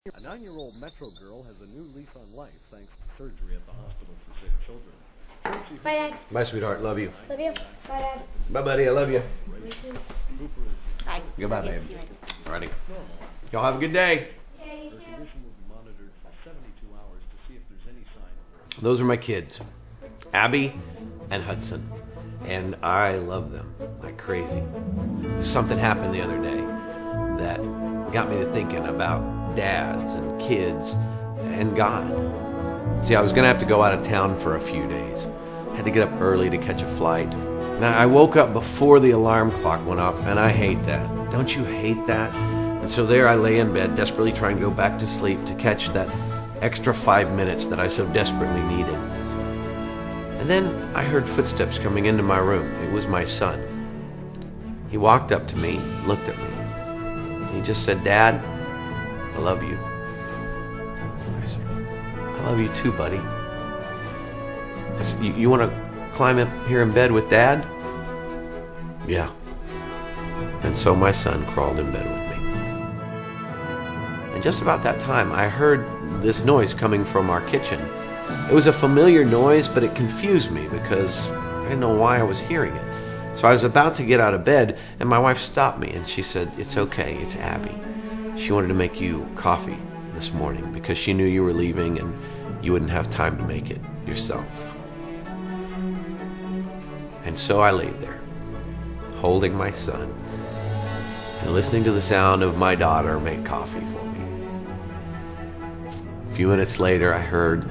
A 9-year-old Metro girl has a new lease on life thanks to surgery at the hospital for sick children. Bye, Dad. Bye, sweetheart. Love you. Love you. Bye, Dad. Bye, buddy. I love you. Bye. Goodbye, babe. Alrighty. Y'all have a good day. Yeah, you Her too. condition will be monitored for 72 hours to see if there's any sign of Those are my kids, Abby and Hudson, and I love them like crazy. Something happened the other day that got me to thinking about dads and kids and God. See, I was going to have to go out of town for a few days. Had to get up early to catch a flight. Now, I woke up before the alarm clock went off, and I hate that. Don't you hate that? And so there I lay in bed, desperately trying to go back to sleep to catch that extra 5 minutes that I so desperately needed. And then I heard footsteps coming into my room. It was my son. He walked up to me, looked at me. He just said, "Dad, I love you." I said, "I love you too, buddy." I said, You want to climb up here in bed with Dad?" "Yeah." And so my son crawled in bed with me. And just about that time, I heard this noise coming from our kitchen. It was a familiar noise, but it confused me because I didn't know why I was hearing it. So I was about to get out of bed, and my wife stopped me, and she said, "It's okay, it's Abby. She wanted to make you coffee this morning because she knew you were leaving and you wouldn't have time to make it yourself." And so I laid there, holding my son and listening to the sound of my daughter make coffee for me. A few minutes later, I heard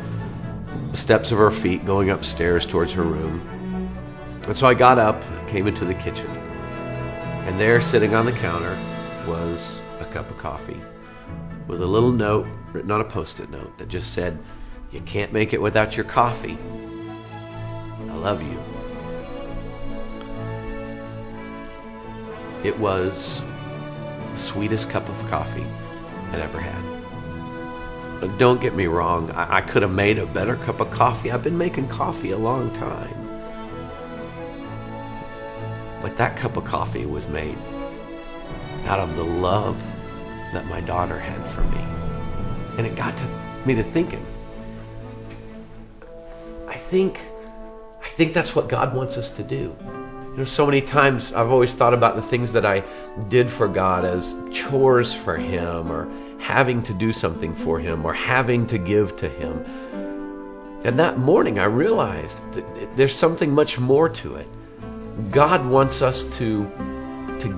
the steps of her feet going upstairs towards her room. And so I got up, came into the kitchen, and there, sitting on the counter, was a cup of coffee with a little note written on a Post-it note that just said, "You can't make it without your coffee. I love you." It was the sweetest cup of coffee I'd ever had. But don't get me wrong, I could have made a better cup of coffee. I've been making coffee a long time. But that cup of coffee was made out of the love that my daughter had for me. And it got me to thinking, I think that's what God wants us to do. You know, so many times I've always thought about the things that I did for God as chores for Him, or having to do something for Him, or having to give to Him. And that morning I realized that there's something much more to it. God wants us to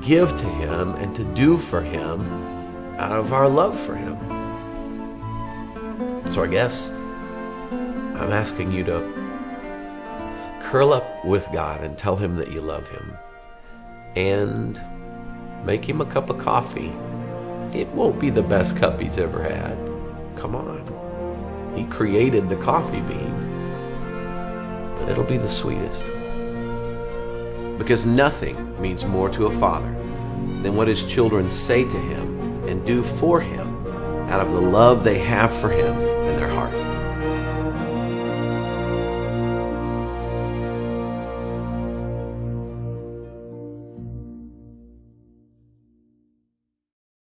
give to Him and to do for Him out of our love for Him. So I guess I'm asking you to curl up with God and tell Him that you love Him, and make Him a cup of coffee. It won't be the best cup He's ever had. Come on. He created the coffee bean, but it'll be the sweetest. Because nothing means more to a father than what his children say to him and do for him out of the love they have for him in their heart.